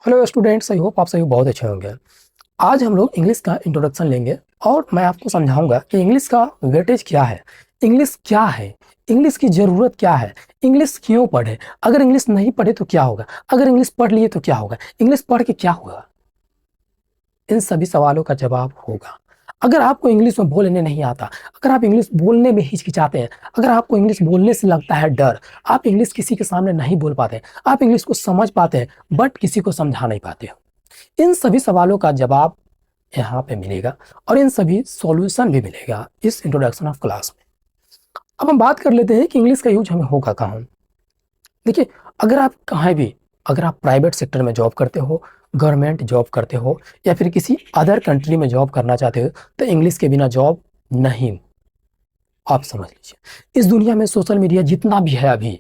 Hello students, I hope आप सभी बहुत अच्छे होंगे। आज हम लोग इंग्लिश का इंट्रोडक्शन लेंगे और मैं आपको समझाऊंगा कि इंग्लिश का वेटेज क्या है, इंग्लिश क्या है, इंग्लिश की ज़रूरत क्या है, इंग्लिश क्यों पढ़े, अगर इंग्लिश नहीं पढ़े तो क्या होगा, अगर इंग्लिश पढ़ लिए तो क्या होगा, इंग्लिश पढ़ के क्या होगा। इन सभी सवालों का जवाब होगा। अगर आपको इंग्लिश में बोलने नहीं आता, अगर आप इंग्लिश बोलने में हिचकिचाते हैं, अगर आपको इंग्लिश बोलने से लगता है डर, आप इंग्लिश किसी के सामने नहीं बोल पाते, आप इंग्लिश को समझ पाते हैं बट किसी को समझा नहीं पाते हो, इन सभी सवालों का जवाब यहाँ पे मिलेगा और इन सभी सॉल्यूशन भी मिलेगा इस इंट्रोडक्शन ऑफ क्लास में। अब हम बात कर लेते हैं कि इंग्लिश का यूज हमें होगा कहाँ। देखिए, अगर आप कहीं भी, अगर आप प्राइवेट सेक्टर में जॉब करते हो, गवर्नमेंट जॉब करते हो या फिर किसी अदर कंट्री में जॉब करना चाहते हो तो इंग्लिश के बिना जॉब नहीं। आप समझ लीजिए, इस दुनिया में सोशल मीडिया जितना भी है अभी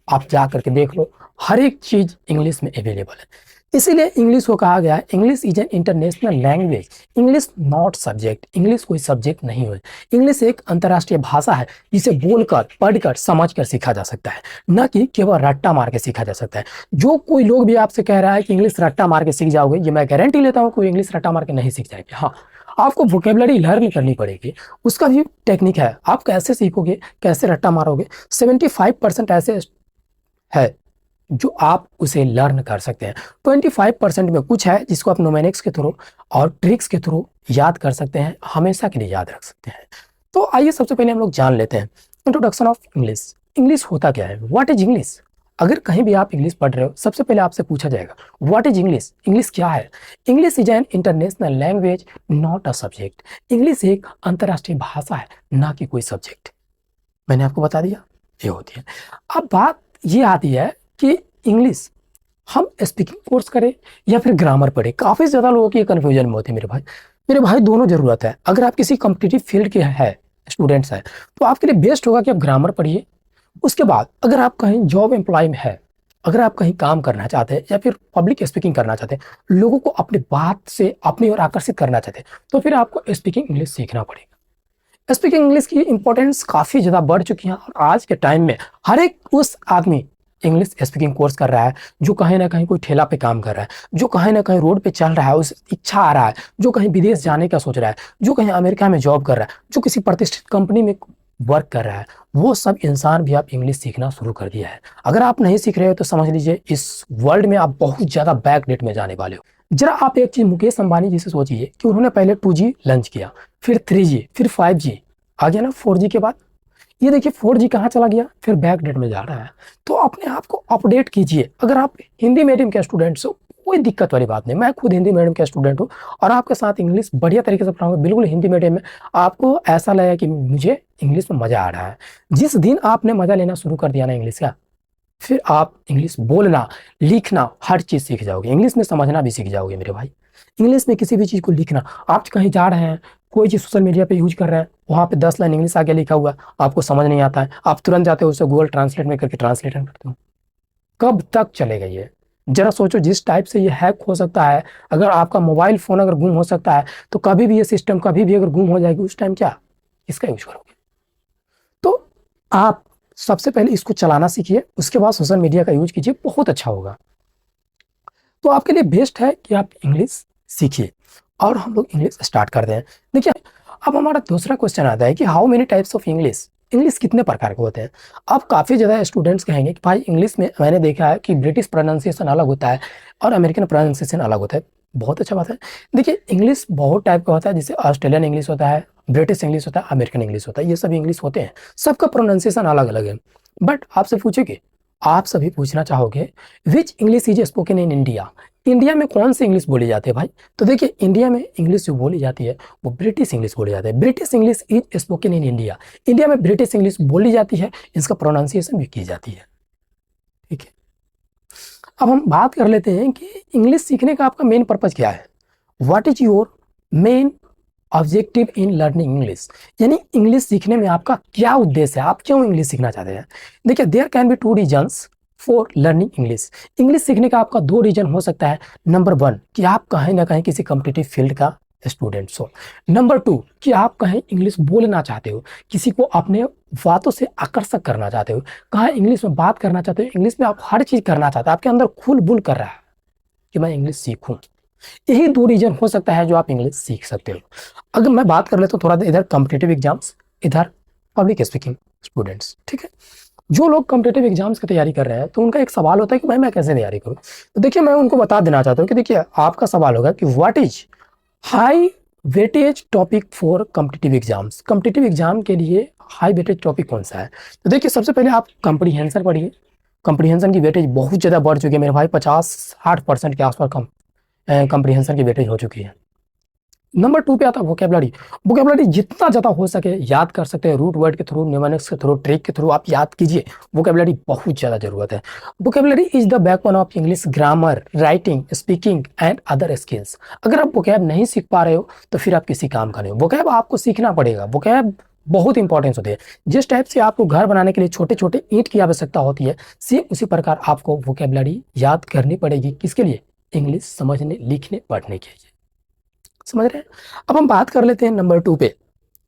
आप जा करके देख लो, हर एक चीज़ इंग्लिश में अवेलेबल है। इसीलिए इंग्लिश को कहा गया है English is an international language, English not subject, English कोई सब्जेक्ट नहीं है। इंग्लिश एक अंतर्राष्ट्रीय भाषा है जिसे बोलकर, पढ़कर, समझकर सीखा जा सकता है, न कि केवल रट्टा मार के सीखा जा सकता है। जो कोई लोग भी आपसे कह रहा है कि इंग्लिश रट्टा मार के सीख जाओगे, ये मैं गारंटी लेता हूँ कोई इंग्लिश रट्टा मार के नहीं सीख जाएगी। हाँ, आपको वोकेबलरी लर्न करनी पड़ेगी, उसका भी टेक्निक है। आप कैसे सीखोगे, कैसे रट्टा मारोगे, 75% ऐसे है जो आप उसे लर्न कर सकते हैं। 25% में कुछ है जिसको आप नोमेनिक्स के थ्रू और ट्रिक्स के थ्रू याद कर सकते हैं, हमेशा के लिए याद रख सकते हैं। तो आइए सबसे पहले हम लोग जान लेते हैं इंट्रोडक्शन ऑफ इंग्लिश। इंग्लिश होता क्या है, व्हाट इज इंग्लिश। अगर कहीं भी आप इंग्लिश पढ़ रहे हो, सबसे पहले आपसे पूछा जाएगा व्हाट इज इंग्लिश, इंग्लिश क्या है। English is an international language not a subject, English एक अंतर्राष्ट्रीय भाषा है, ना कि कोई सब्जेक्ट। मैंने आपको बता दिया, ये होती है। अब बात ये आती है कि इंग्लिश हम स्पीकिंग कोर्स करें या फिर ग्रामर पढ़े। काफ़ी ज़्यादा लोगों की कन्फ्यूजन में होती है मेरे भाई दोनों ज़रूरत है। अगर आप किसी कॉम्पिटिटिव फील्ड के है स्टूडेंट्स हैं तो आपके लिए बेस्ट होगा कि आप ग्रामर पढ़िए। उसके बाद अगर आप कहीं जॉब एम्प्लॉय में है, अगर आप कहीं काम करना चाहते हैं या फिर पब्लिक स्पीकिंग करना चाहते हैं, लोगों को अपनी बात से अपनी ओर आकर्षित करना चाहते हैं, तो फिर आपको स्पीकिंग इंग्लिश सीखना पड़ेगा। स्पीकिंग इंग्लिश की इंपॉर्टेंस काफ़ी ज़्यादा बढ़ चुकी है और आज के टाइम में हर एक उस आदमी इंग्लिश स्पीकिंग कोर्स कर रहा है जो कहीं ना कहीं कोई ठेला पे काम कर रहा है, जो कहीं ना कहीं रोड पे चल रहा है, उस इच्छा आ रहा है, जो कहीं विदेश जाने का सोच रहा है, जो कहीं अमेरिका में जॉब कर रहा है, जो किसी प्रतिष्ठित कंपनी में वर्क कर रहा है, वो सब इंसान भी आप इंग्लिश सीखना शुरू कर दिया है। अगर आप नहीं सीख रहे हो तो समझ लीजिए इस वर्ल्ड में आप बहुत ज़्यादा बैक डेट में जाने वाले हो। जरा आप एक चीज़ मुकेश अंबानी जी से सोचिए कि उन्होंने पहले 2G लॉन्च किया, फिर 3G, फिर 5G, आ गया ना 4G के बाद। ये देखिए 4G कहाँ चला गया, फिर बैक डेट में जा रहा है। तो अपने आप को अपडेट कीजिए। अगर आप हिंदी मीडियम के स्टूडेंट्स हो, कोई दिक्कत वाली बात नहीं, मैं खुद हिंदी मीडियम का स्टूडेंट हूँ और आपके साथ इंग्लिश बढ़िया तरीके से पढ़ाऊंगा, बिल्कुल हिंदी मीडियम में। आपको ऐसा लगेगा कि मुझे इंग्लिश में मज़ा आ रहा है। जिस दिन आपने मज़ा लेना शुरू कर दिया ना इंग्लिश का, फिर आप इंग्लिश बोलना, लिखना, हर चीज़ सीख जाओगे। इंग्लिश में समझना भी सीख जाओगे मेरे भाई। इंग्लिश में किसी भी चीज़ को लिखना, आप कहीं जा रहे हैं, कोई चीज़ सोशल मीडिया पे यूज कर रहे हैं, वहाँ पे 10 लाइन इंग्लिश आगे लिखा हुआ, आपको समझ नहीं आता है, आप तुरंत जाते हो उसे गूगल ट्रांसलेट में करके ट्रांसलेटर करते हो। कब तक चलेगा ये? जरा सोचो, जिस टाइप से ये हैक हो सकता है, अगर आपका मोबाइल फ़ोन अगर गुम हो सकता है तो कभी भी ये सिस्टम कभी भी अगर गुम हो जाएगी, उस टाइम क्या इसका यूज करोगे? तो आप सबसे पहले इसको चलाना सीखिए, उसके बाद सोशल मीडिया का यूज कीजिए, बहुत अच्छा होगा। तो आपके लिए बेस्ट है कि आप इंग्लिश सीखिए और हम लोग इंग्लिश स्टार्ट करते हैं। देखिए, अब हमारा दूसरा क्वेश्चन आता है कि how many types of English, English कितने प्रकार के होते हैं। अब काफ़ी ज़्यादा स्टूडेंट्स कहेंगे कि भाई इंग्लिश में मैंने देखा है कि ब्रिटिश प्रोनाउंसिएशन अलग होता है और अमेरिकन प्रोनाउंसिएशन अलग होता है। बहुत अच्छा बात है। देखिए, इंग्लिश बहुत टाइप का होता है, जैसे ऑस्ट्रेलियन इंग्लिश होता है, ब्रिटिश इंग्लिश होता है, अमेरिकन इंग्लिश होता है, ये सभी इंग्लिश होते हैं, सबका प्रोनाउंसिएशन अलग अलग है। बट आपसे पूछेंगे, आप सभी पूछना चाहोगे which English is spoken in India, India में कौन सी इंग्लिश बोली जाती है भाई। तो देखिए, इंडिया में इंग्लिश जो बोली जाती है वो ब्रिटिश इंग्लिश बोली जाती है। British English is spoken in India, India में ब्रिटिश इंग्लिश बोली जाती है, इसका प्रोनाउंसिएशन भी की जाती है। ठीक है, अब हम बात कर लेते हैं कि इंग्लिश सीखने का आपका मेन पर्पज क्या है। What is your main objective in learning English, यानी इंग्लिश सीखने में आपका क्या उद्देश्य है, आप क्यों इंग्लिश सीखना चाहते हैं। देखिए, there can be 2 reasons for learning English. English सीखने का आपका 2 रीजन हो सकता है। नंबर 1 कि आप कहीं ना कहीं किसी कॉम्पिटिटिव फील्ड का स्टूडेंट्स हो। नंबर 2 कि आप कहीं इंग्लिश बोलना चाहते हो, किसी को अपने बातों से आकर्षक करना चाहते हो, कहाँ इंग्लिश में बात करना चाहते हो, इंग्लिश में आप हर चीज़ करना चाहते हो, आपके अंदर खुल बुल कर रहा है। कि मैं इंग्लिश सीखूं। यही 2 रीजन हो सकता है जो आप इंग्लिश सीख सकते हो। अगर मैं बात कर ले तो थोड़ा इधर कॉम्पिटिटिव एग्जाम्स, इधर पब्लिक स्पीकिंग स्टूडेंट्स, ठीक है। जो लोग कॉम्पिटिटिव एग्जाम्स की तैयारी कर रहे हैं तो उनका एक सवाल होता है कि भाई मैं कैसे तैयारी करूं। तो देखिए मैं उनको बता देना चाहता हूं कि देखिए आपका सवाल होगा कि what is high weightage topic for competitive exams. Competitive exam के लिए हाई वेटेज टॉपिक कौन सा है? तो देखिए सबसे पहले आप कॉम्प्रीहेंशन पढ़िए। कॉम्प्रीहेंशन की वेटेज बहुत ज़्यादा बढ़ चुकी है मेरे भाई, 50-60% के आसपास कॉम्प्रीहेंशन की वेटेज हो चुकी है। नंबर 2 पे आता है वोकेबलरी। वोकेबलरी जितना ज़्यादा हो सके याद कर सकते हैं, रूट वर्ड के थ्रू, न्यूमेरिक्स के थ्रू, ट्रिक के थ्रू आप याद कीजिए। वोकेबलरी बहुत ज़्यादा जरूरत है। Vocabulary is the backbone of English grammar, writing, speaking and other skills. अगर आप वोकैब नहीं सीख पा रहे हो तो फिर आप किसी काम का नहीं हो। वोकैब आपको सीखना पड़ेगा। वोकैब बहुत इंपॉर्टेंस होती है। जिस टाइप से आपको घर बनाने के लिए छोटे छोटे ईंट की आवश्यकता होती है, सेम उसी प्रकार आपको वोकेबलरी याद करनी पड़ेगी। किसके लिए? इंग्लिश समझने, लिखने, पढ़ने के लिए। समझ रहे हैं? अब हम बात कर लेते हैं नंबर 2 पे,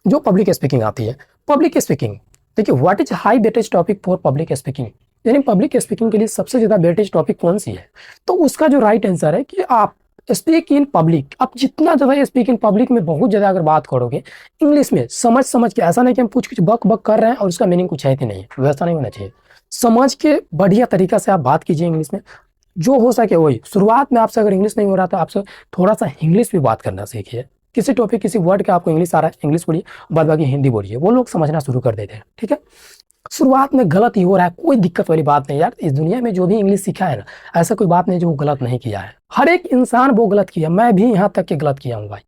जो पब्लिक स्पीकिंग आती है। पब्लिक स्पीकिंग, देखिए what is high weightage topic for public speaking, यानी पब्लिक स्पीकिंग के लिए सबसे ज्यादा वेटेज टॉपिक कौन सी है? तो उसका जो राइट आंसर है कि आप स्पीक इन पब्लिक। आप जितना ज्यादा स्पीक इन पब्लिक में बहुत ज्यादा अगर बात करोगे इंग्लिश में, समझ समझ के, ऐसा नहीं कि हम कुछ बक बक कर रहे हैं और उसका मीनिंग कुछ है कि नहीं, वैसा नहीं होना चाहिए। समझ के बढ़िया तरीका से आप बात कीजिए इंग्लिश में, जो हो सके वही। शुरुआत में आपसे अगर इंग्लिश नहीं हो रहा तो आपसे थोड़ा सा इंग्लिश भी बात करना सीखिए। किसी टॉपिक, किसी वर्ड का आपको इंग्लिश आ रहा है, इंग्लिश बोलिए, बाद बाकी हिंदी बोलिए, वो लोग समझना शुरू कर देते हैं, ठीक है। शुरुआत में गलत ही हो रहा है, कोई दिक्कत वाली बात नहीं यार। इस दुनिया में जो भी इंग्लिश सीखा है ना, ऐसा कोई बात नहीं जो वो गलत नहीं किया है। हर एक इंसान वो गलत किया, मैं भी यहाँ तक के गलत किया हूँ भाई।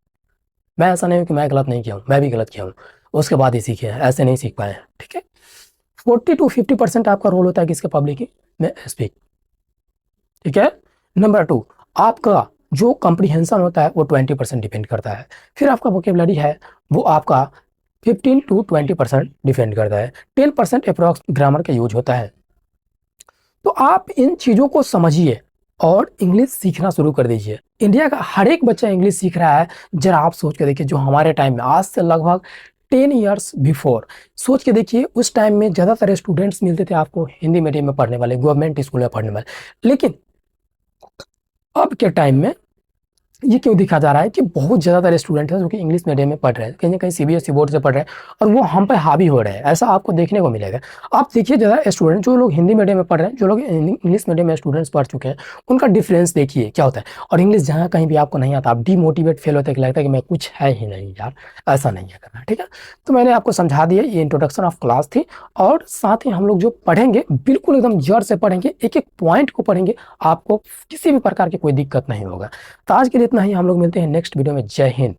मैं ऐसा नहीं हूँ कि मैं गलत नहीं किया हूँ, मैं भी गलत किया हूँ, उसके बाद ही सीखे हैं, ऐसे नहीं सीख पाए हैं, ठीक है। 40-50% आपका रोल होता है किसके? पब्लिक में स्पीक, ठीक है। नंबर 2, आपका जो कॉम्प्रीहेंशन होता है वो 20% डिपेंड करता है। फिर आपका वोकेबलरी है वो आपका 15-20% डिपेंड करता है। 10% अप्रॉक्स ग्रामर का यूज होता है। तो आप इन चीज़ों को समझिए और इंग्लिश सीखना शुरू कर दीजिए। इंडिया का हर एक बच्चा इंग्लिश सीख रहा है। जरा आप सोच के देखिए, जो हमारे टाइम में, आज से लगभग 10 ईयर्स बिफोर, सोच के देखिए उस टाइम में ज़्यादातर स्टूडेंट्स मिलते थे आपको हिंदी मीडियम में पढ़ने वाले, गवर्नमेंट स्कूल में पढ़ने वाले। लेकिन अब के टाइम में ये क्यों दिखा जा रहा है कि बहुत ज़्यादातर स्टूडेंट हैं जो कि इंग्लिश मीडियम में पढ़ रहे हैं, कहीं ना कहीं सीबीएसई बोर्ड से पढ़ रहे हैं और वो हम पे हावी हो रहे हैं, ऐसा आपको देखने को मिलेगा। आप देखिए ज़्यादा स्टूडेंट, जो लोग हिंदी मीडियम में पढ़ रहे हैं, जो लोग इंग्लिश मीडियम में स्टूडेंट्स पढ़ चुके हैं, उनका डिफरेंस देखिए क्या होता है। और इंग्लिश जहाँ कहीं भी आपको नहीं आता, आप डीमोटिवेट फील होता है कि लगता है कि मैं कुछ है ही नहीं यार, ऐसा नहीं है करना, ठीक है। तो मैंने आपको समझा दिया, ये इंट्रोडक्शन ऑफ क्लास थी। और साथ ही हम लोग जो पढ़ेंगे बिल्कुल एकदम जड़ से पढ़ेंगे, एक एक पॉइंट को पढ़ेंगे, आपको किसी भी प्रकार की कोई दिक्कत नहीं होगा। तो आज के लिए इतना ही, हम लोग मिलते हैं नेक्स्ट वीडियो में। जय हिंद।